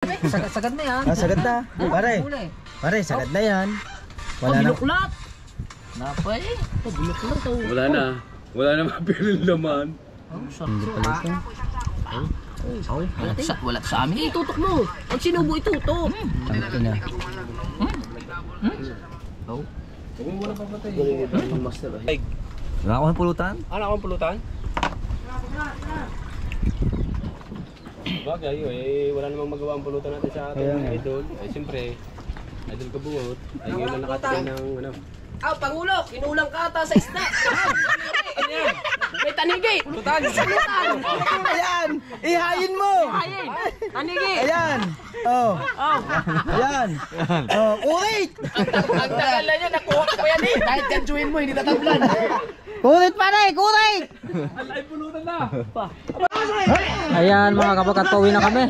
Sagad na yan. Sagad na. Pare, sagad na yan. Wala na. Biluklat. Napay. Biluklat. Wala na. Wala na mapilin laman. Wala sa amin. Itutok mo. Pag sinubo itutok. Tangin na. Huwag mo na papatay. Wala akong pulutan? Ano akong pulutan? Bagay, wala namang magawa ang pulutan natin sa ating idol. Siyempre, idol kabungot. Ay ngayon na nakatingin ng ano. Pangulo, kinulang ka ata sa isda. Ano yan? May tanigi. Pulutan. Ayan! Ihayin mo! Tanigi. Ayan! Ayan! Ulit! Ang tagal na niya, nakuha ko yan eh. Kahit gansuin mo, hindi tatablan. Kurit pare! Kurit! Alay pulutan na! Ayan mga kabakat, pauwi na kami.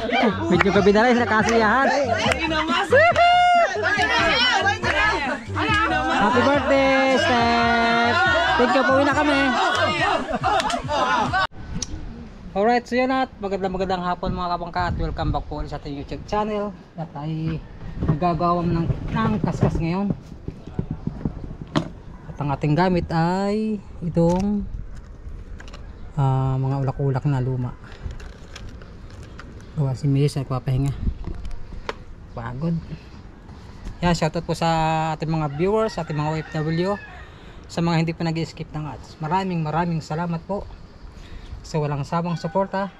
Medyo gabi na rin, nakasiyahan. Happy birthday, Steph! Thank you, pauwi na kami. Alright, so yun at magandang hapon mga kabangka at welcome back po sa ating YouTube channel. At ay magagawam ng kaskas ngayon. At ang ating gamit ay itong mga ulak-ulak na luma. Gawa si Miss ay papahinga. Pagod. Yan, shoutout po sa ating mga viewers, ating mga OFW, sa mga hindi pa nag-skip ng ads. Maraming salamat po sa walang sabang suporta.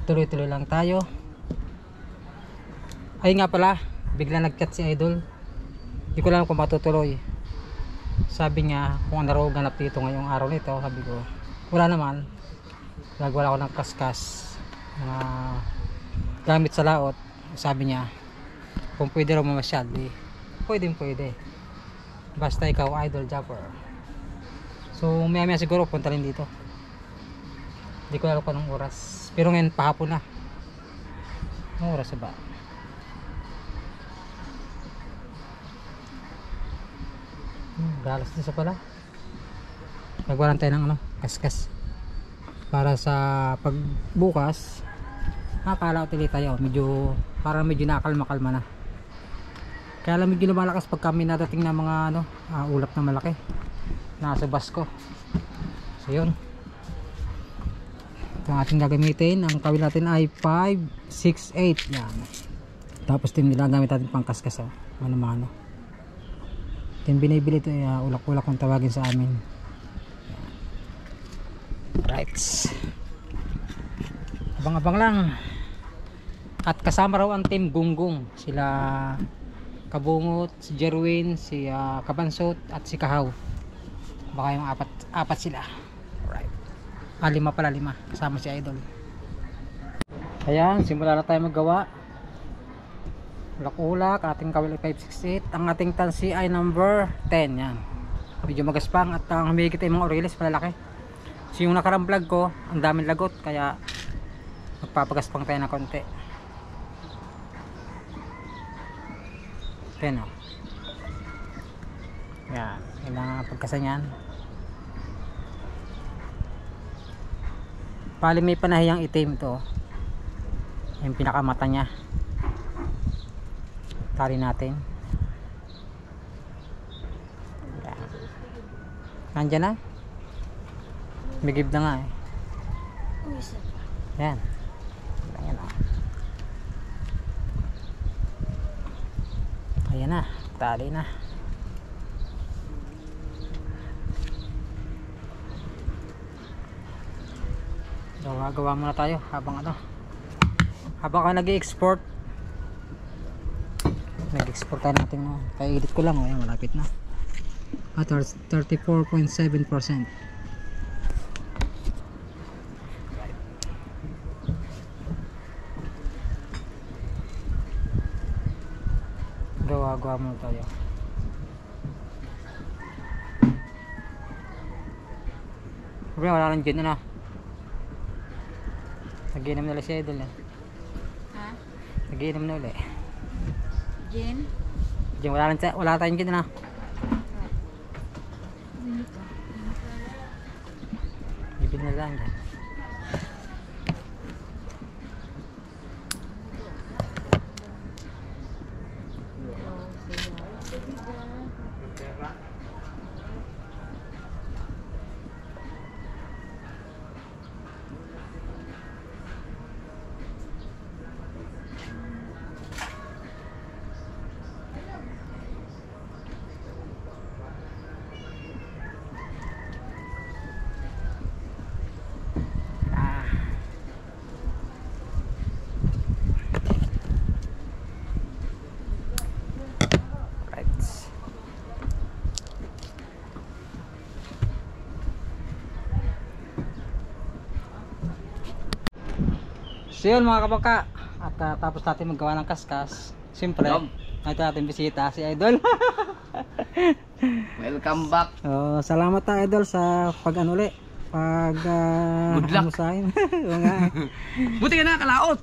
Tuloy-tuloy lang tayo. Ay nga pala, bigla nag-chat si Idol. Hindi ko lang kung matutuloy. Sabi niya kung ano raw ganap dito ngayong araw nito. Sabi ko, wala naman. Nagwala ko ng kaskas na gamit sa laot. Sabi niya kung pwede raw mamasyal, pwede basta ikaw idol jumper. So maya siguro punta rin dito. Hindi ko alam kung anong oras, pero ngayon pahapon na. Anong oras ba? Galas din sa pala. Nagwalan tayo ng kaskas para sa pagbukas. Nakakala ko tuloy tayo, parang medyo nakalma-kalma na. Kaya lang medyo lumalakas pag kami nadating na mga ulap na malaki nasa basko. So yun, ito ang ating gagamitin. Ang kawil natin ay 568 yan. Tapos din nilagamit natin pang kaskas mano-mano. Then binibili ito ulak-ulak kung tawagin sa amin. Right, abang-abang lang. At kasama raw ang team Gunggong, sila Kabungot, si Jerwin, si Kabansot at si Kahaw. Baka yung apat sila. Alright, 5 pala, 5 kasama si Idol. Ayan, simula na tayo maggawa. Ulak-ulak, ating kawil 568. Ang ating tansi ay number 10. Yan, medyo magaspang at ang humigit ay mga oreles malalaki. So yung nakarang vlog ko, ang daming lagot, kaya magpapagaspang tayo na konti. Yan o. Yan, kailangan pagkasan yan. Pali may panahiyang itim to. Yung pinakamata nya. Tali natin. Yan. Nandyan na. Bigib na nga eh. Yan. Ayan o. Ayan na, tali na. Gawa muna tayo habang habang ka nag-i-export. Nag-export tayo natin kaya edit ko lang ayan, malapit na. At 34.7%. gawa mo tayo. Problema wala lang dyan Nag-inom na ulit si Idol Ha? Nag-inom na ulit. Gin? Diyan wala tayong gin Bibili na lang dyan. So yun mga kabaka. At tapos natin maggawa ng kaskas. Siyempre, natin natin bisita si Idol. Welcome back. Salamat ta Idol sa pag-ano ulit. Good luck. Ano sa akin. Oo nga. Buti ka nakakalaot.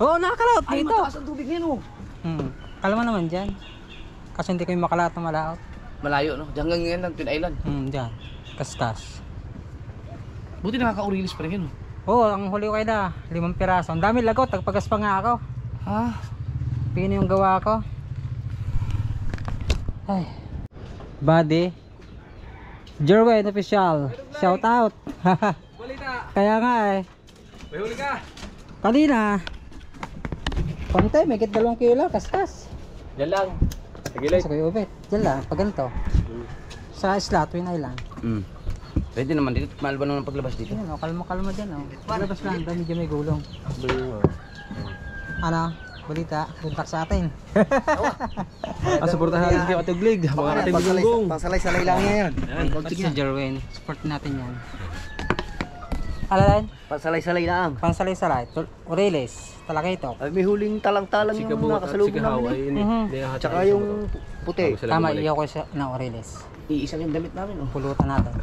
Oo, nakakalaot Ay, dito. mataas ang tubig ngayon oh. Kalma naman dyan. Kasi hindi kayo makalaot na malaot. Malayo no, hanggang ngayon lang, Twin Island. Dyan. Kaskas. Buti nakaka-urilis pa rin yun oh. Oo, ang huli ko kayo na 5 piraso. Ang dami lagot, tagpagas pa nga ako. Ah, Pino yung gawa ko. Ay. Buddy. Jerwin official. Shout out. Kaya nga eh. May huli ka! Kanina. Konti, may 2 kilo kaskas. Yan lang. Tagilid. Sa kayo ubit. Diyan lang, pag ganito. Sa isla, Twin Island. pwede naman dito. Mahal ba naman paglabas dito? Ayan, kalma-kalma dyan. Paglabas lang, dami dyan may gulong. Ano? Balita, kontak sa atin. Suportahan natin kayo Atuglig. Mga ating bugong. Pasalay-salay lang yan. Pati si Jerwin, support natin yan. Alalan? Pasalay-salay lang. Pansalay-salay, Oreles, Talakito. Ay, may huling talang-talang Si yung Kabut at si nakasalubong Kahaw namin. ay ini. Tsaka yung puti. Tama, iyaw ko siya na Oreles. Iisang yung damit namin oh. Pulutan natin.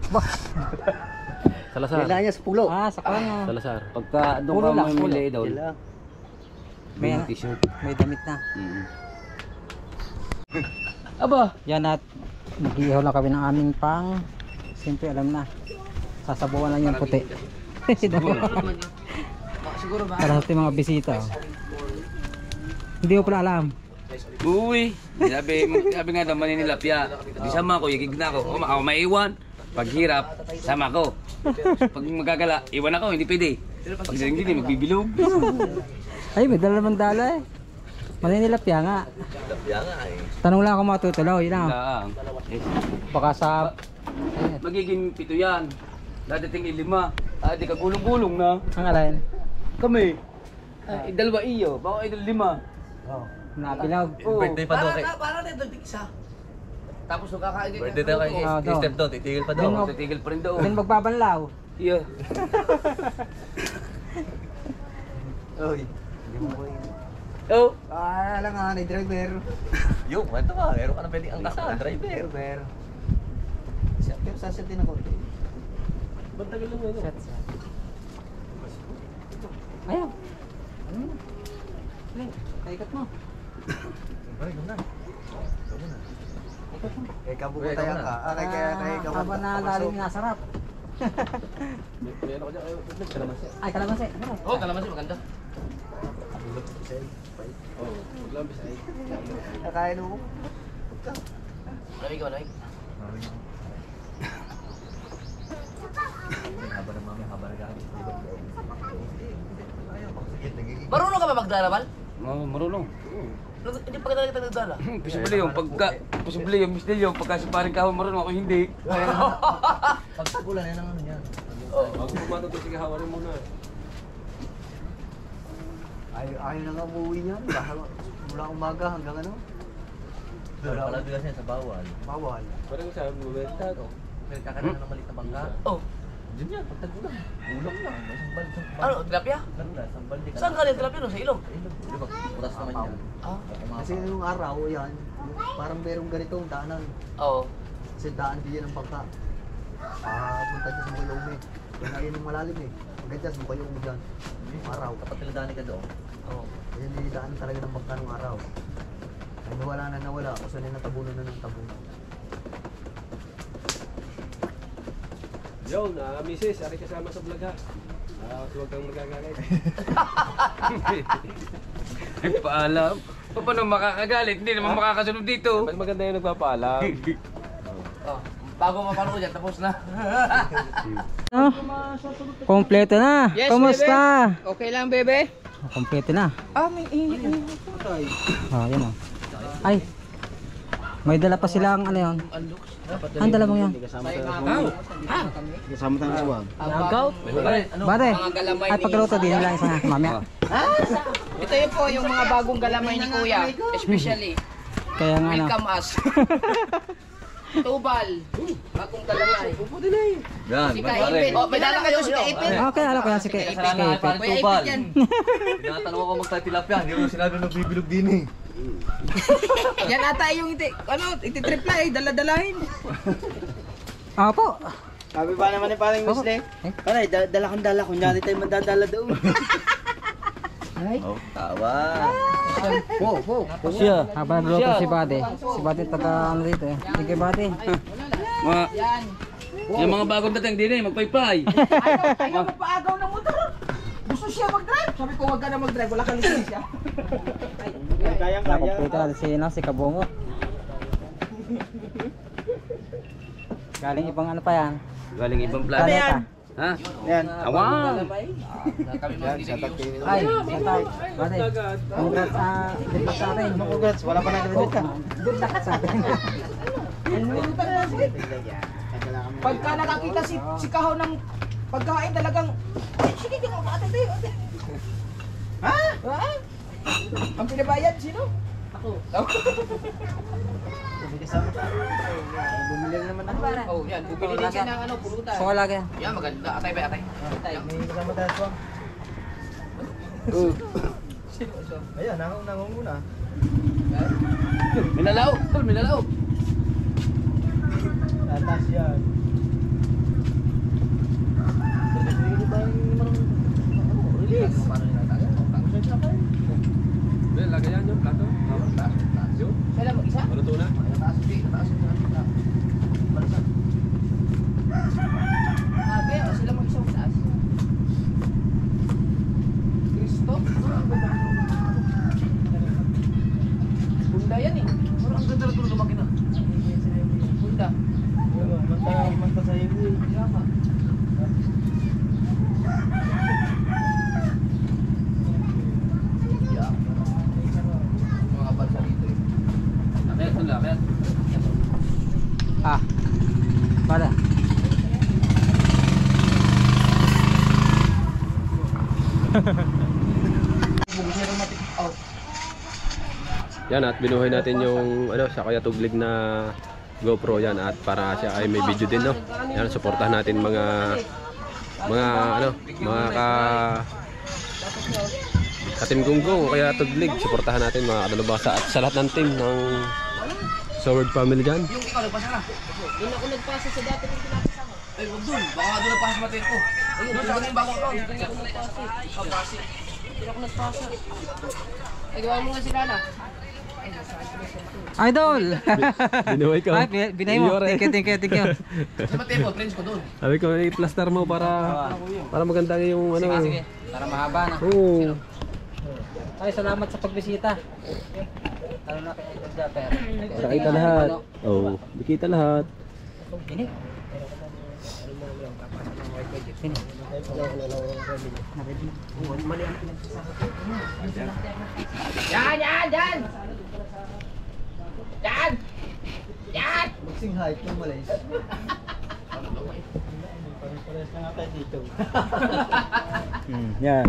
Bah! Salazar. Kailangan niya sa pulo. Sa kanya. Salazar. Pagka doon Ulo ka lang, mamili ulo. daw. Kailangan. May, T-shirt. may damit na. Aba, Yan at nag-iihaw lang kami ng aming pang. Siyempre alam na. Sasabuan lang yung puti. siguro ba? Para sa mga bisita. Hindi ko pala alam. Uy, sabi nga daw maninilapya. Di sama ko, yagig na ako. Ako maiwan. Pag hirap, sama ko. Pag magagala, iwan ako, hindi pwede. Pag hindi, magbibilog. Ay, may dala naman dala eh. Maninilapya nga. Tanong lang ako matutuloy. Yun lang. Lang. Baka sa... Magiging 7 yan. Dadating 5. Di ka gulong-gulong na. Ang alin? Kami. 2 iyo. Baka 5. Napilaw. Birthday pa daw kay. Para tayo dagdag isa. Tapos nung kakain din. Birthday daw kay Step doon. Titigil pa daw. Din- Titigil pa rin daw. Din magbabanlaw. Iya. Oy. Oh. Alam nga, ni driver. Yo, kwento ka. Meron ka na pwedeng angkasan. Driver. Pero saset din ako. Bantagal lang ano. Set, set. Ayaw. Ano mo? Kaikat mo. Kay kabukutayan ka. Kay Haba na lalim nasarap. Meron ko dyan. Kalamansi. Ay, kalamansi. Ano? Oh, kalamansi maganda. Oh, maglambis ay. Nakain mo. Malamig ka, malamig. Marunong ka ba magdaramal? Marunong. Hindi pa ka talaga nagdala. Posible yung posible yung mistil yung pagka si paring kahon marunong ako hindi. Pagsagulan yan ang ano yan. Huwag mo matuto si Kahaw rin muna. Ayaw na nga umuwi niyan. Mula umaga hanggang ano. Wala bigas niya sa bawal. Bawal. Parang sabi mo, benta ko. Kakaroon ng maliit na bangka. Oh, Diyan yan, pagtagulang. Ulam lang. ano, tilapia? Isang balde ka. Saan galing tilapia no? Sa ilong? Di ba? Putas naman yan. Ah, Kasi yung araw yan, parang merong ganitong daanan. oo. Kasi daan din yan ang bangka. Punta dyan sa Malome. Yan ayun yung malalim eh. Hanggang dyan, sa Bayong dyan. Araw. Kapag tinadaanin ka doon. Oo. Yan yung daan talaga ng bangka ng araw. Ay nawala na nawala. Kasi na natabunan na ng tabunan. Yo, na misis, ari kasama sa vlog ha. Huwag kang magagalit. Nagpaalam. Paano makakagalit? Hindi naman makakasunod dito. Mas maganda yung nagpapaalam. Oh, bago mapanood yan, tapos na. Kompleto na. Yes, Kumusta? Okay lang, bebe? Kompleto na. May ihi. Yan o. Ay. May dala pa silang ano yun? Ang dala mo yan? Kasama tayo sa wag. Agaw? Bate, ay pagluto din lang isa mamaya. Ito yun po yung mga bagong galamay ni Kuya. Especially, Kaya nga ano. welcome us. Tubal. Bagong galamay. Yan, Si pare. Kaipin. Oh, may dala kayo si Kaipin. Okay, alam ko yan si Kay. Kasalanan parang Kuya tubal. Ipin yan. Tinatanong ako magtatilapia, hindi mo sinabi ng bibilog din eh. Yan ata yung iti-tripla eh, dala-dalahin. Opo. Sabi ba naman ni parang Wesley? Pare, dala kang dala, kunyari tayo mandadala doon. Oh, tawa. Siya. Habang nagluluto si Buddy. Si Buddy taga ano dito eh. Sige Buddy. Mga, yung mga bagong dating din eh, magpaypay. Ayaw magpaagaw ng motor. Gusto siya mag-drive. Sabi ko, wag ka na mag-drive, wala kang lisensya. Kayang-kaya. Nakumpleto natin si Kabungo. Galing ibang ano pa yan. Galing ibang plano. Planeta. Ha? Yan. Awang! Ay, sentay. Buddy. Congrats good luck sa atin. Congrats, wala pa nag-record ka. Good luck sa atin. Pagka nakakita si Kaho ng pagkain talagang, ay, sige, di mo ate tayo, ate. Ha? Ha? Ang pinabayad, sino? Ako. Bumili na naman ako. Oh, yan, bumili din siya ng pulutan. So wala kaya. Yan, maganda. Atay ba, atay? May kasama tayo po. Ayan, nangunguna. Minalaw, tol, minalaw. Tatas yan. Hindi tayong release. Well, lagayan yung plato. Siya lang mag-isa? Maluto na. Sabi, o sila mag-isa mataas. Kristo? Bunda yan eh. Pero ang ganda na ito lumaki na. Bunda. Manta sa iyo. Yama. Mga bansa dito eh. Lapit, lapit. Ah. Pada. Yan at binuhay natin yung sa kaya tuglig na GoPro yan at para siya ay may video din no. Yan suportahan natin mga ka-team Gunggong o kaya tuglig, suportahan natin mga kadalubasa at sa lahat ng team ng Sword Family dyan. Yung ikaw nagpasa na. Doon ako nagpasa sa dati ng pinapasa ko. Ay, wag doon. Baka doon nagpasa sa matin ko. Ayun, doon sa akin yung bagong account. Doon ako nagpasa. Kapasi. Doon ako nagpasa. Ay, gawa mo nga sila na. Idol. Binuhay ko. Ay, binay mo. Thank you. Sa matin mo, friends ko doon. Sabi ko, i-plaster mo para maganda yung Sige. Para mahaba na. Oo. Ay, salamat sa pagbisita. Lalo na kay Idol Japper. Nakita lahat. Oo, nakita lahat. Ini. Ini. Yan! Yan! Yan! Boxing height ng Malays. Pares na nga tayo dito. Yan.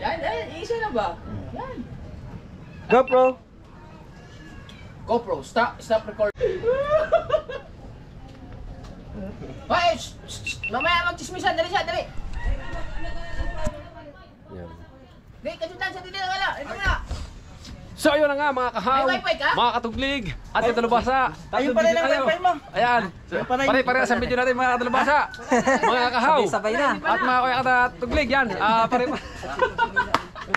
Yan! Isa na ba? Yan! GoPro! GoPro, stop record. Hoy! Mamaya mag-chismisan, dali. Yan. Di, kajutan sa tindi na wala. Ito na. So ayun na nga mga kahaw, May wifi ka? mga katuglig, at katalubasa. Ayun pala yung wifi mo. Ayan, pare-pare sa video natin mga katalubasa. Mga kahaw, Sabay na. at mga kuya katuglig yan. Pare-pare.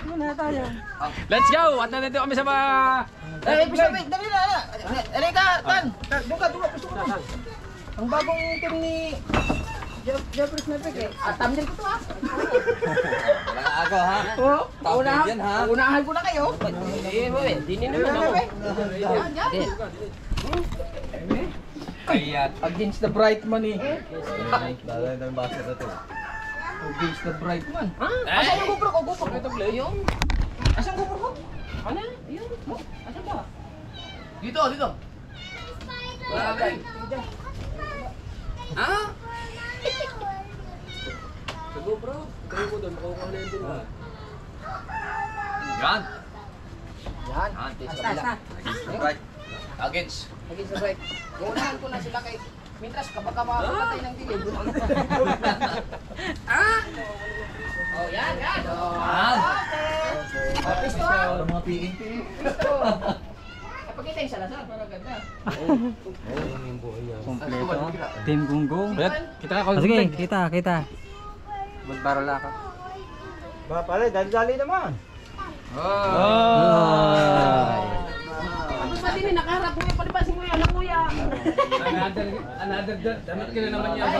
Muna tayo. Let's go! At nandito kami sa mga... Dali na. Dali ka, Tan. Doon ka, gusto ko to. Ang bagong team ni Jeffrey Snapek eh. Thumbnail ko to ha. Walang agaw ha. Oo. Thumbnail yan, ha? Unahan ko na kayo. Dini naman ako. Yan. Kayat. Against the bright man eh. Dala ng basa na to. Against the bright man. Asan yung GoPro ko? Yung. Asan yung GoPro ko? Ano? Yung. Asan ba? Dito. Wala ka. Ha? Sa GoPro, tayo mo doon, makukuha na yun doon. Yan. Yan. Yan. Taas na. Right. Against the bright. Unahan ko na sila kay Mintras kapag makapatay ng dilim. Oh, yan. Pisto. Mga piing-piing. Pakita yung Salazar, para ganda. Kompleto. Team Gunggong. Kita ka Sige, kita. Magbarala ka. Ba pare, dali-dali naman. Ano ba din nakaharap mo yung palipasin mo yan, kuya? Another damit ka na naman yan.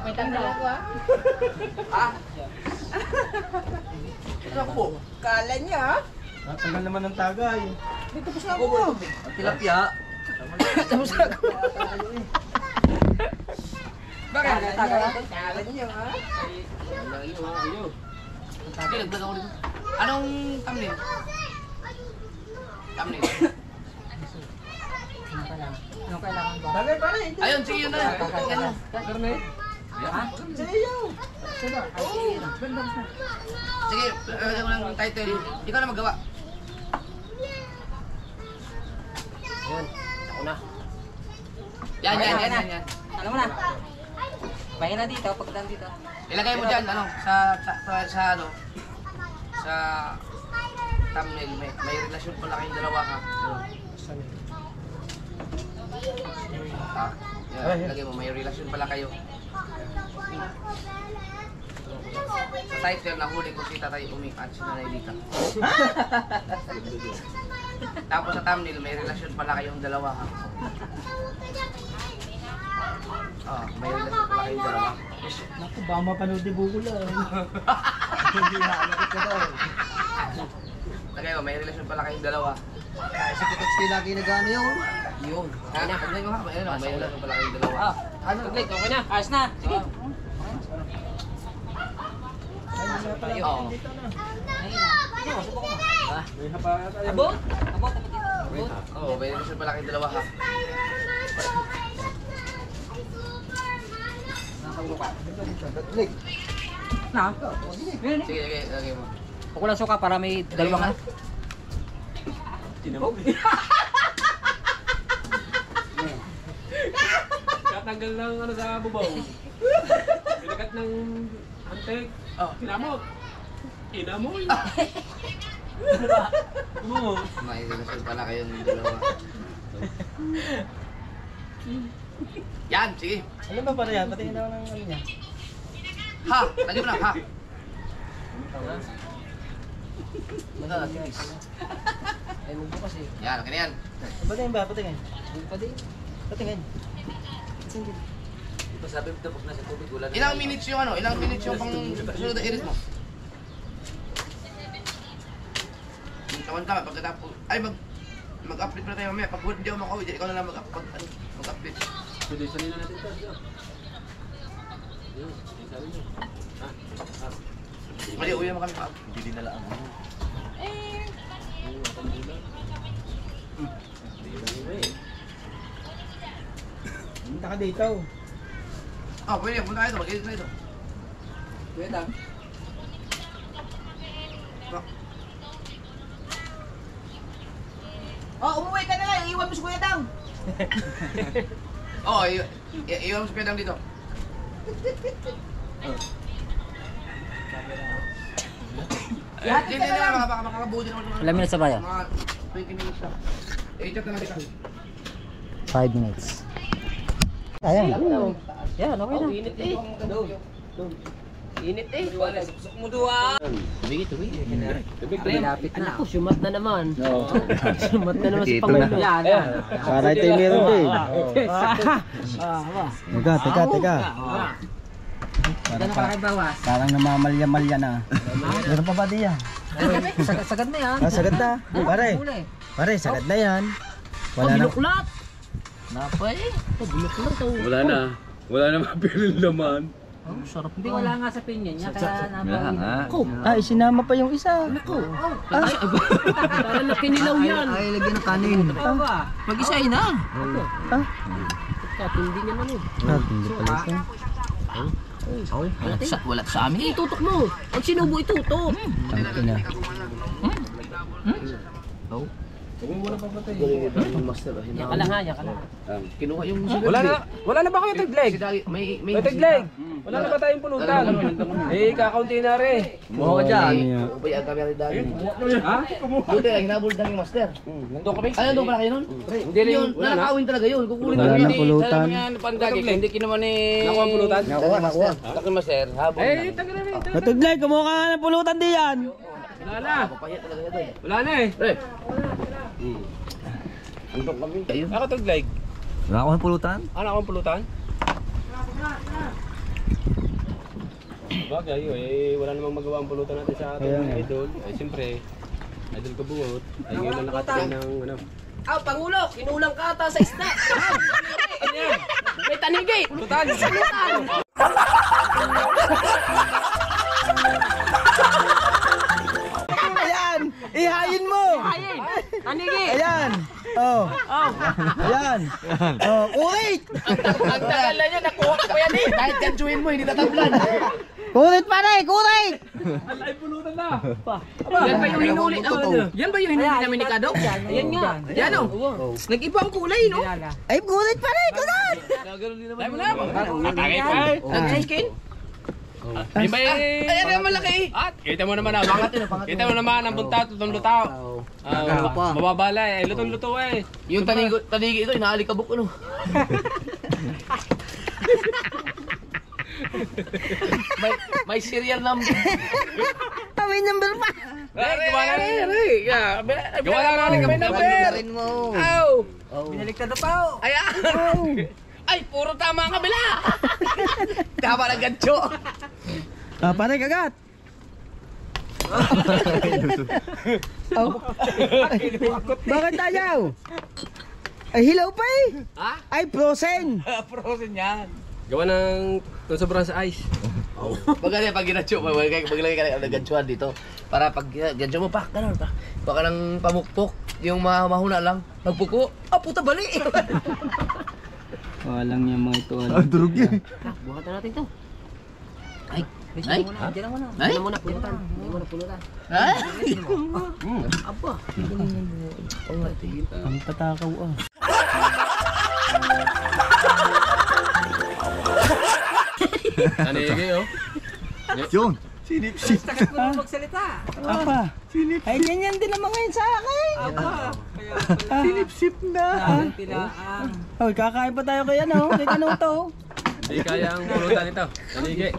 May tanggal ako Ako po. Kala niya Tagal naman ng tagay. Dito po sa ako. Tilapia. Tapos ako. Bakit? Kala niya Nagdag ako dito. Anong thumbnail? Thumbnail. Anong kailangan ba? Tagay pare. Ayun, sige yun na. Sige, lagyan mo ng title. Ikaw na magawa. Yun, ako na. Yan. Alam mo na. Bayan na dito, pagdaan dito. Ilagay mo dyan, sa thumbnail. May relasyon pala kayong dalawa ka. Yan, ilagay mo, may relasyon pala kayo. Sa title, nahuli ko si Tatay Uming at si Nanay Lika. Tapos sa thumbnail, may relasyon pala kayong dalawa ha. May relasyon pala kayong dalawa. Naku, baka mapanood ni Google lang. Lagay mo, may relasyon pala kayong dalawa. Si Kutotski lagi nag-ano yun. Yun. Lagay mo ha, may relasyon pala kayong dalawa. Taglit, okay na. Ayos na. Sige. Oo. Abot. Oo, may relasyon pala kayong dalawa ha. Na. Sige, lagay mo. Ako lang suka para may dalawang Tatanggal ng ano sa bubaw. Pinakat ng antek. Kinamot. Inamoy. May relasyon pala kayong dalawa. Yan, sige. Alam ba pare yan? Patingin daw ng ano niya. Ha! Lagyan mo na, ha! Ay, magbukas eh. Yan, okay na yan. Patingin ba? Patingin. Patingin. Sabi mo tapos na sa tubig, wala na. Ilang minutes yung ano? Ilang minutes yung pang sunod na iris mo? Tama, pagkatapos. Ay, mag-update pa tayo mamaya. Pag hindi ako makauwi, ikaw na lang mag-update. Pwede salina natin ito. Mali, uwi mo kami pa. Hindi dinala ang ano. Punta ka dito. Pwede, punta kayo ito. Mag-edit na ito. Wait lang. Umuwi ka na nga. Iwan mo si Kuya Dang. Iwan mo si Kuya Dang dito. Hindi na, makakabuo din ako. Ilang minutes na ba yan? Mga 20 minutes na. I-chat na lang kita. 5 minutes. Ayan. Yan, okay na. Init eh. Init eh. Suksok mo doon. Lapit na. Ako, sumat na naman. Sumat na naman si Pangulo. Yan. Para ito yung meron din. Teka. Gano'n ka kayo bawas? Parang namamalya-malya na. Meron pa ba diyan? Sagad na yan. Sagad na. Pare, sagad na yan. Wala na. Binuklat. Napay. Binuklat. Wala na mapilin laman. Sarap. Hindi, wala nga sa pinya niya, kaya naman. Isinama pa yung isa. Para na kinilaw yan. Ay, lagyan ng kanin. Mag-isay na. Katindi niya man eh. Hindi pala ito. Wala sa amin. Itutok mo. Ang sinubo itutok. Tangki na. Huwag mo muna papatay. Yan ka lang ha, yan ka lang. Kinuha yung Wala na ba kayo tagleg? may Tagleg! Wala na ba tayong pulutan? Eh, kakaunti na rin. Kumuha ka dyan. Upay ang kami dali. Ha? Buti, ang hinabol ng master. Nandun kami? Ay, nandun pala kayo nun? Hindi rin Yun, wala na. nanakawin talaga yun. Kukulit Wala talaga. na pulutan. Hindi kinaman eh. Nakuha ang pulutan? Nakuha. Taki master, habol na. Eh, taga na rin. Katuglay, kumuha ka ng pulutan diyan. Wala na. Papaya talaga yan. Wala na eh. Andun kami. Kayo. Ako tagleg. Wala ako ng pulutan? Ano akong pulutan? Bagay, eh, wala namang magawa ang pulutan natin sa ating idol. Ay, siyempre, idol ka bungot. Ay, ngayon lang nakatikin ng ano. Pangulo, kinulang ka ata sa isda. Ano yan? May tanigi. Pulutan! Ayan, ihayin mo. Tanigi. Ayan. Oh. Ayan. Oh, ulit. Ang tagal na niya, nakuha ko pa yan eh. Kahit gansuhin mo, hindi tatablan. Kulit pare, kulit. Ay, pulutan na! Yan ba yung hinuli? Yan ba yung hinuli namin ni Kado? Yan nga. Yan o. Nag-ibang kulay, no? Ay, kulit pare, kulit. Tayo mo na. Nag-skin? Ay, ang malaki. At, kita mo naman kita mo naman ang buntat, lutong-lutaw. Mababala eh, lutong-luto eh. Yung tanigi ito, inaalikabok ko, no? may serial number. May number pa. Gawa na rin kami number. rin mo. Aw! Binaliktad na pa. Ayan. Ay, puro tama ang kabila. Tama ng gancho. Ah, pare kagat. Bakit ayaw? Ay, hilaw pa eh. Ha? Ay, frozen. Frozen yan. Gawa ng sobrang sa ice. Maganda pag ginatso, maglagay ka ng ganchuan dito. Para pag gancho mo pa, ganun pa. Huwag ka ng pamukpok, yung mahuna lang. Magpuko, puta bali. Walang yung mga ito. Durog yan. Buhatan natin to. Ay, ay, diyan mo na. Ay, mo na pulutan. Hindi mo na pulutan. Ay, aba. Ang patakaw ah. Tanigi oh. Yun. Takat mo na magsalita. Apa? Ay, ganyan din naman ngayon sa akin. Sinip-sip na. Tilaan. Hoy, kakain pa tayo kaya no? Kay Kanuto. Hindi kaya ang pulutan ito. Tanigi.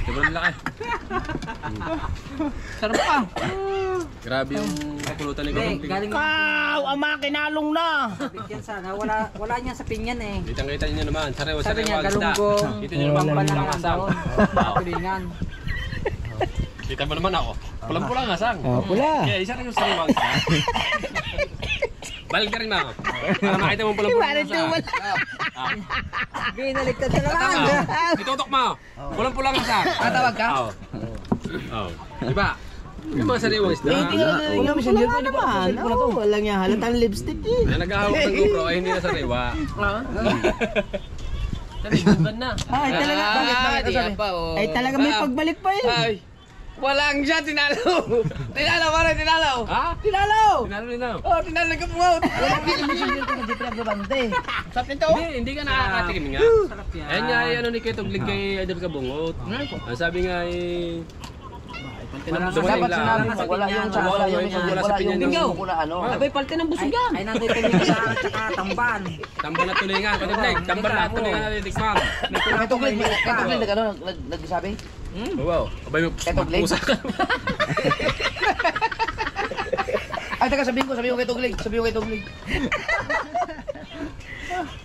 Sobrang laki. Sarap pa. Grabe yung pulutan ni Gabong. Galing Ang mga kinalong na. bigyan sana. Wala niya sa pinggan eh. Kitang-kita niyo naman. Sabi niya, Sariwa-sariwa isda. galunggong. Kita niyo naman Pampal pulang lang asang. doon. Pilingan. Kita mo naman ako. Pulang-pulang asang. Oh, pula. Kaya isa rin yung sariwang isda. Balik ka rin na ako. Para makita mo pulang-pulang asang. Binaliktad na naman. Itutok mo. Pulang-pulang asang. Tatawag ka? Oo. Oo. Diba? Yung mga sariwang isda. Wala messenger ko naman. Walang yan. Halatang lipstick eh. Na naghahawak ng GoPro ay hindi na sariwa. Sabi, bugan na. Ay, talaga. Bakit? Di Sabi? pa, oh. Ay, talaga may pagbalik pa eh. Ay, walang siya, tinalaw. Tinalaw, pare, tinalaw. Ha? Tinalaw. Tinalo. Oh, tinalaw ka po. Wala ka yung messenger ko, hindi pinagbabante. Sarap nito. Hindi ka nakakatikim nga. Ayan nga ay ano ni Kuya Tuglig kay Idol Kabungot. Ang sabi nga ay Dapat sinabi mo, wala yung Wala yung wala sa yung pinya bingaw. ng- Wala ano. Abay, palte ng busog yan. Ay, nandito yung sa tamban. tamban at tulingan. Kuya Tuglig, tamban at tulingan natin tikman. Kay Tuglig, nagsabi? Wow, abay mo. Kay Tuglig? Ay, taga sabihin ko kay Tuglig. Sabihin ko kay Tuglig.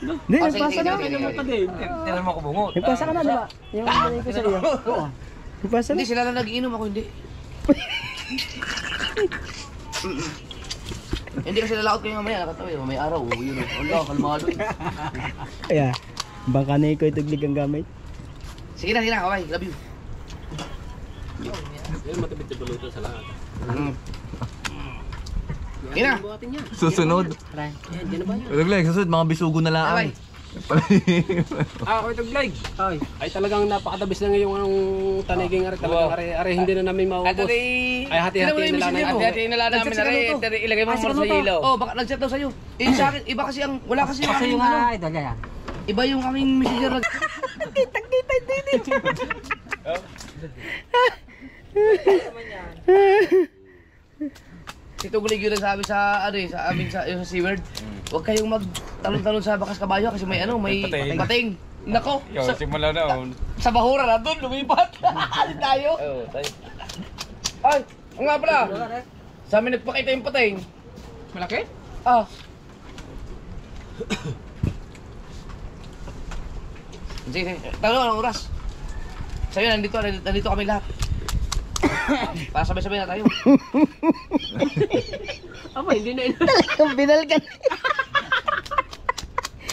Hindi, nagpasa na. Tinanong mo ako bungot. Nagpasa ka na, di ba? Yung nanay ko sa iyo. Nagpasa na. Hindi sila lang nagiinom, ako hindi. Hindi kasi lalakot kayo mamaya, nakatawi. May araw, yun. Allah, kalmado. Kaya, baka na ikaw ituglig ang gamit. Sige na, kaway. Love you. Yan matibid na baluto sa lahat. Sige na. Susunod. Tugleg, susunod. Mga bisugo na lang. Kaway. Ako itong vlog. Ay talagang napakadabis na ngayong anong taniging ari. Talagang ari hindi na namin maubos. Ay hati-hati na lang. Hati-hati na lang namin na rin. Ilagay mo muna sa ilaw. Oh, baka nag-chat daw sa'yo. Eh, sa akin, iba kasi ang, wala kasi yung Kasi aking, yung ano, idol yan. iba yung aking messenger. Kitang-kita din. Si Tuglig yung nagsabi sa, ano eh, sa amin sa, yung sa SeaWorld. Huwag kayong magtalon-talon sa bakas kabayo kasi may ano, may pating. Nako, Simula na. sa bahura na doon, lumipat. Tayo. Ay, ang nga pala. Sa amin nagpakita yung pating. Malaki? Ah. Sige, tanong anong oras? Sa'yo, nandito kami lahat. Para sabay-sabay na tayo. Aba, hindi na Talagang binalgan.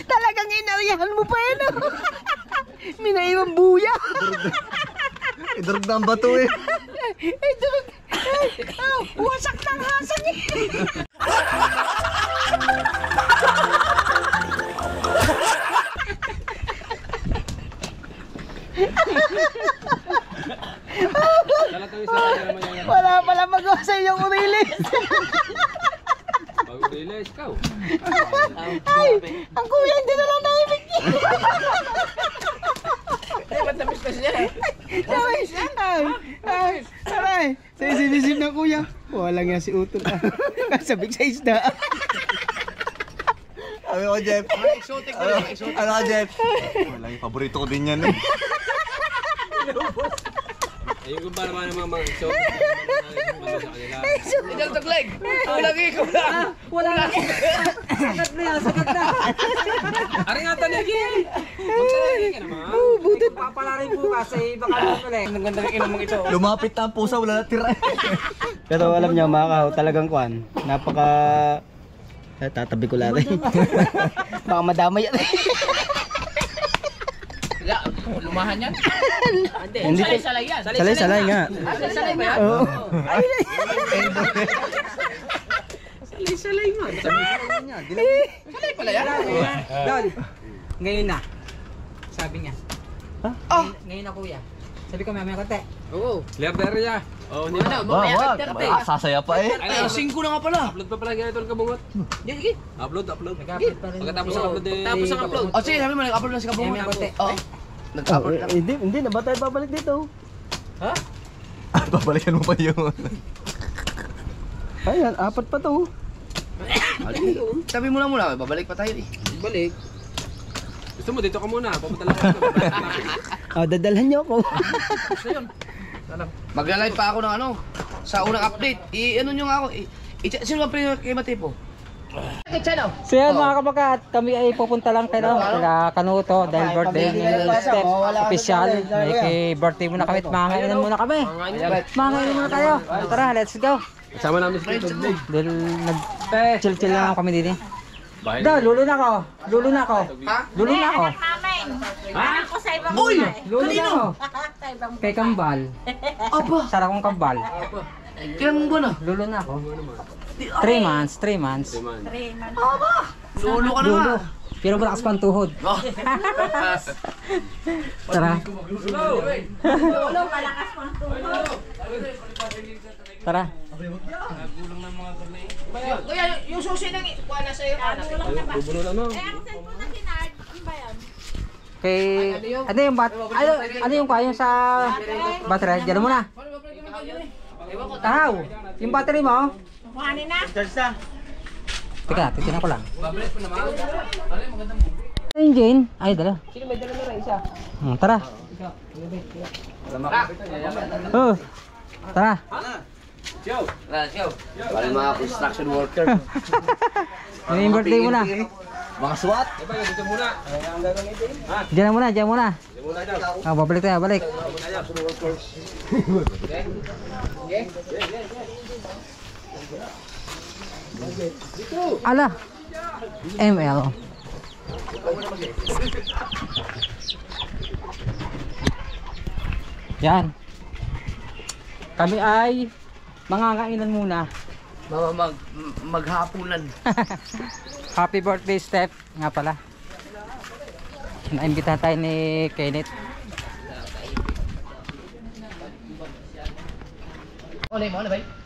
Talagang inariyahan mo pa yan. Minaiwang buya. Idurog na ang bato eh. Ay, durog. Wasak ng hasan eh. Wala pala magawa sa iyong urilis. Pag-release ikaw. Ay, ang kuya hindi na lang naimik niya. Eh, ba't na-miss niya? Aray, sa isinisip ng kuya. Wala nga si Utol. Kasabik sa isda. Sabi ko, Jeff. Exotic ba yun? Exotic. Ano ka, Jeff? Wala yung paborito ko din yan eh. Ayun kung para mga show. Idol Tuglig. Tulagi ko na. Wala na. Sagat na yan, sagat na. Ari nga tanigi. Magtanigi ka naman. Butot. Papalarin po kasi baka naman ulit. Ang ganda ng inamang ito. Lumapit na ang pusa, wala na tira. Pero alam niyo mga kaho, talagang kuan. Napaka... tatabi ko lang rin. Baka madamay yan. Lumahan yan? Hindi. Salay-salay yan. Salay-salay nga. Salay ba yan? Oo. Salay nga. Salay pala yan? Don, ngayon na. Sabi niya. Ngayon na kuya. Sabi ko mamaya konti. Oo. Clear the area. Oh, hindi na. Wag. Sasaya pa eh. Ay, 5 na nga pala. Upload pa pala ganito ang kabungot. Sige. Upload. Nag-upload pa rin. Pagkatapos ng upload eh. Tapos ang upload. O sige, sabi mo, nag-upload na si Kabungo. Mamaya konti. Oo. Nag-upload na. Hindi na ba tayo babalik dito? Babalikan mo pa yun. Ayan, 4 pa to. Sabi mo na muna, babalik pa tayo eh. Balik. Gusto mo dito ka muna. Papunta lang ako. Dadalhan niyo ako. Magla-live pa ako ng ano, sa unang update. I-ano nyo nga ako. Sino ba kay Matipo? So yan mga kabakat, kami ay pupunta lang kayo kila Kanuto dahil birthday ni Steph official. May kay birthday muna kami at mangainan muna kami. Mangainan muna tayo. Tara, let's go. Kasama namin si Tito Blake. Dahil nag-chill-chill lang kami dito. Da, lulo na ako. Lulo na ako. Lulo na ako. Ako sa ibang buhay. Lulo na ako. Kay Kambal. Aba, Sara kong Kambal. kailan mo ba na? Lulo na ako. 3 months, 3 months. Lolo ka na nga. Pero malakas pa ang tuhod. Tara. Lolo, malakas pang tulog. Tara. Kuya, yung susi ng kuha na sa'yo. Tulog na ba? Bubuno na no. Eh, ang cellphone na kinard, ano ba yan? Kay ano yung ano yung kayo sa battery? Diyan mo na. Tahaw. Yung battery mo. Kuhanin na? Teka, titignan ko lang. Engine. Ay, dala. Sino may dala na isa? Tara. Oh. Tara. Let's go. Para mga construction worker. Ano yung birthday mo na? Mga SWAT. Dito muna. Diyan na muna, diyan muna. Babalik tayo, balik. Ala. ML. Yan. Kami ay mangangainan muna. Maghapunan. Happy birthday, Steph. Nga pala. Naimbitahan tayo ni Kenneth.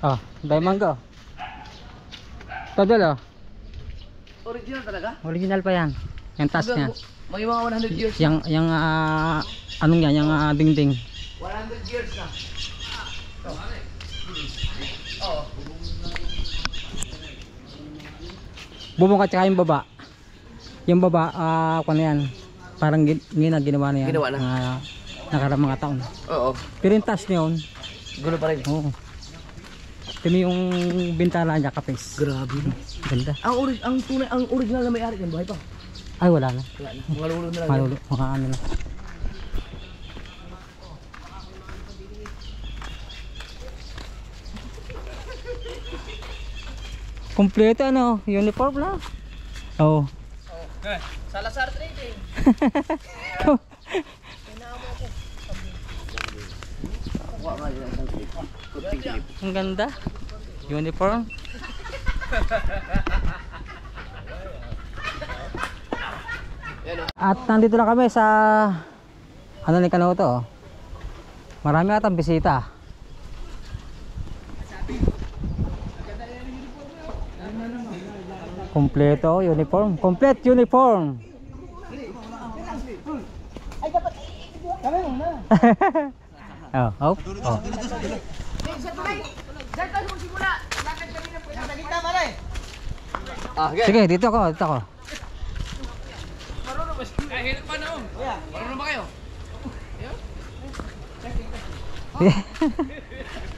Oh, dahil mangga. Tadal oh. Original talaga? Original pa yan. Yung taas niya. May mga 100 years. Yung anong yan, yung dingding. 100 years na. Oo. Bubong at saka yung baba. Yung baba, kung ano yan, parang ginawa na yan. Ginawa na? Nakarang mga taon. Oo. Pero yung taas niya yun, Gulo pa rin. oo. Ito yung bintana niya, kapis. Grabe. Ganda. Ang original na may-ari yan, buhay pa. Ay, wala na. Wala na. Mga lulo na lang. Malulo, mga ano na. Kompleto ano, uniform na. Oo. Salazar Trading. Ang ganda. Uniform. At nandito na kami sa ano ni Kano to. Marami atang bisita. Kompleto uniform. Complete uniform. Oh, oh. Oh. Sige, dito ako, dito ako. Marunong ba kayo?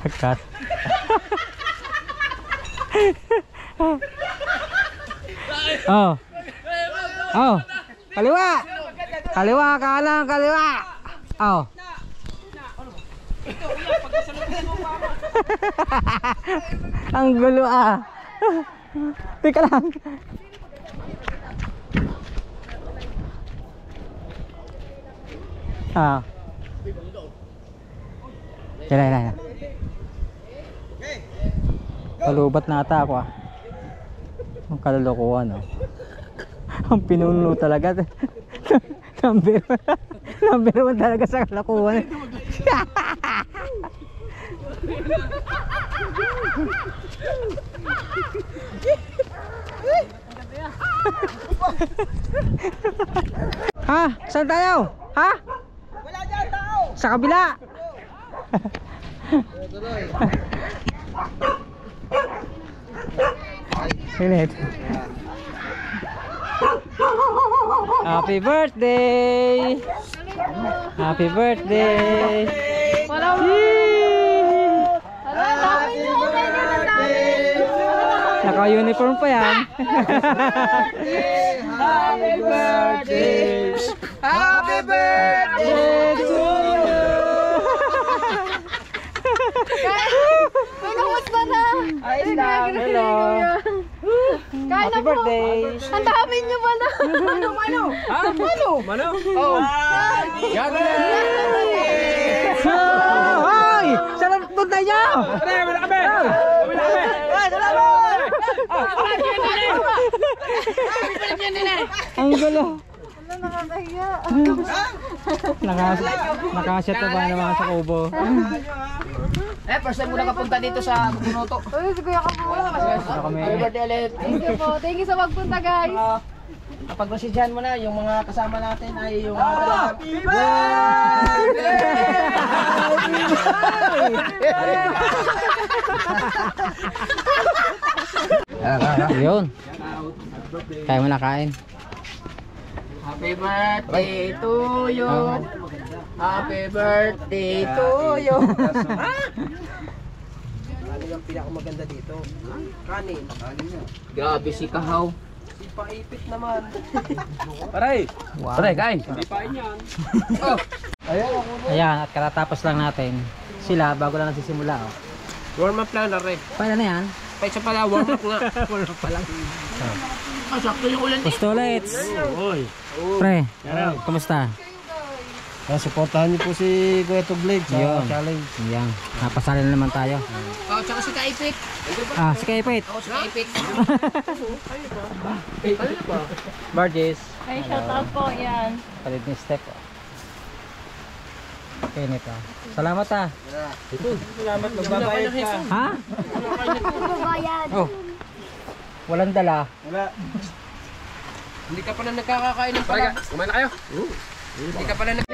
Agkat. Oh. Oh. Kaliwa. Kaliwa, kanan, kaliwa. Oh. Ang gulo ah. Teka lang. Ah. Yan. Kalubat na ata ako ah. Ang kalulukuhan oh. Ang pinuno talaga. Number 1 talaga sa kalakuhan. Ha? Saan tayo? Ha? Wala dyan tao. Sa kabila. Init. Happy birthday! Happy birthday! Naka-uniform pa yan. Happy birthday! Happy birthday to you! Kumusta na? Ayos lang. Hello. Happy birthday! Ang dami nyo ba na? Mano? Oh. Hoy! Sarap punta niyo! Ang gulo. Nakakahiya. Nakaset na ba naman sa kubo? First time ko nakapunta dito sa Bunoto. Uy, si Kuya Kapo. Happy birthday ulit. Thank you po. Thank you sa pagpunta guys. Kapag nasisyahan mo na, yung mga kasama natin ay yung... Happy Yun. Kaya mo na kain. Happy birthday to you. Happy birthday to you. Ano yung pinakamaganda dito? Kanin. Grabe si Kahaw. Si Paipit naman. Paray! Wow. Paray, kain! Ayan, at katatapos lang natin. Sila, bago lang nagsisimula. Oh. Warm up lang na rin. Paano na yan? Pa isa pala, warm up nga. Warm up pa lang. Sakto yung ulan. Pustolets! Pre, kumusta? Supportahan niyo po si Kuya Tuglig sa Yun. challenge. Yan. Napasali na naman tayo. Oh, tsaka si Kaipit. Ah, si Kaipit. Ako si Kaipit. Burgess. Ay, shout out po yan. Palit ni Step. Okay nito. Salamat ah. Salamat, magbabayad ka. Ha? Babayad. Oh. Walang dala. Wala. Hindi ka pala nagkakakain ng pala. Kumain na kayo. Hindi ka pala nag...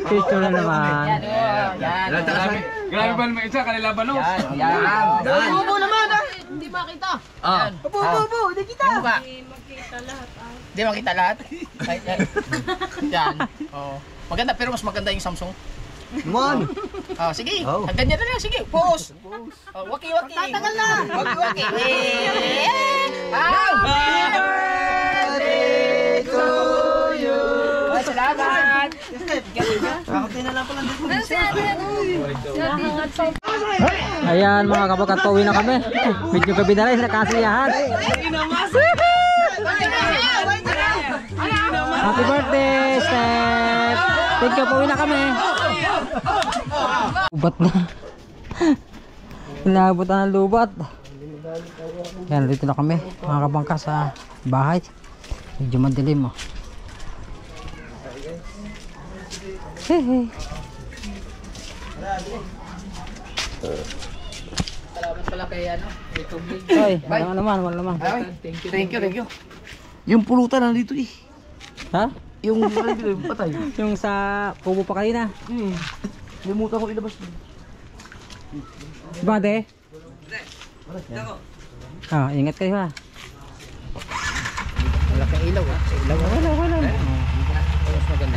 Picture na naman. Grabe ba naman isa, kanila ba no? Bubo naman ah! Hindi makita. Ah. Bubo, hindi kita. Hindi makita lahat. Yan. Oh. Maganda pero mas maganda yung Samsung. Man! Ah, sige. Oh. Ganyan na lang, sige. Pause. Oh, waki-waki. Tatagal na. Waki-waki. Birthday to you. Oh, salamat. Ayan mga kabagat, pauwi na kami. Medyo gabi na rin sa kasiyahan. Happy birthday, Steph! Thank you, pauwi na kami. Lubat na. Inabot na ng lubat. Yan, dito na kami mga kabangka sa bahay. Medyo madilim oh. Hehe. Salamat pala kay ano, kay Tuglig. Hoy, wala naman, wala naman. Thank you. Yung pulutan nandito eh. Ha? Yung patay. Yung sa kubo pa kanina. Limutan ko ilabas. Bade? Ah, ingat kayo ha. Wala kang ilaw ah. Sa ilaw. Wala. Mas maganda.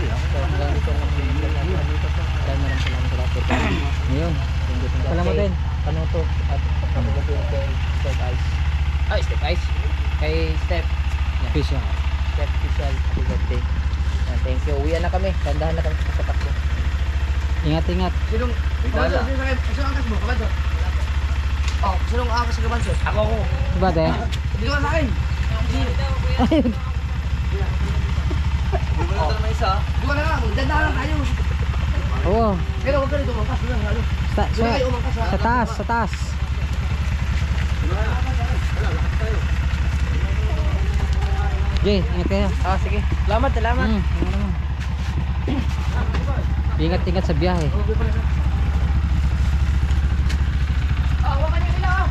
Ayun. Salamat din. Ano to? At pamagabi kay Step Ice. Ay, Step Ice. Kay Step. Official. Step Official. Happy birthday. Thank you. Uwian na kami. Tandahan na kami sa takbo. Ingat. Sinong angkas mo? Kabanso? Oh, sinong angkas sa Kabanso? Ako. Bade? Dito ka sa akin. Dito na may isa. Dito na lang. Dandahan lang tayo. Oo. Pero huwag ka rin umangkas. Sa taas. Jay, ingat kayo. Ah, sige. Salamat. Ingat sa biyahe. Huwag ka niyo ilaw.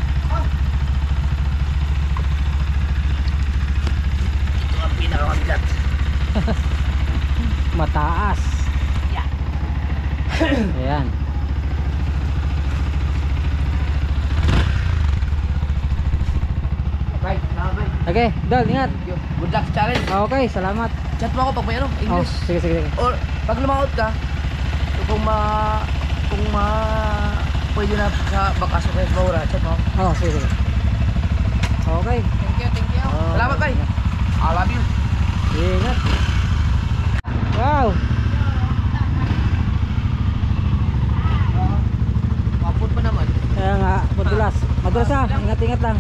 Ito ang pinakamabigat. Mataas. Ayan. Okay, salamat. Okay, Dol, ingat. Good luck sa challenge. Okay, salamat. Chat mo ako pag may ano, Oh, English. sige. Or pag lumangot ka, kung pwede na sa bakasyon kayo sa Maura, chat mo ako. Oh, sige. Okay. Thank you. Salamat, bye. I love you. Ingat. Wow. Mapun pa naman. Kaya nga, madulas. Madulas ha. Ingat lang.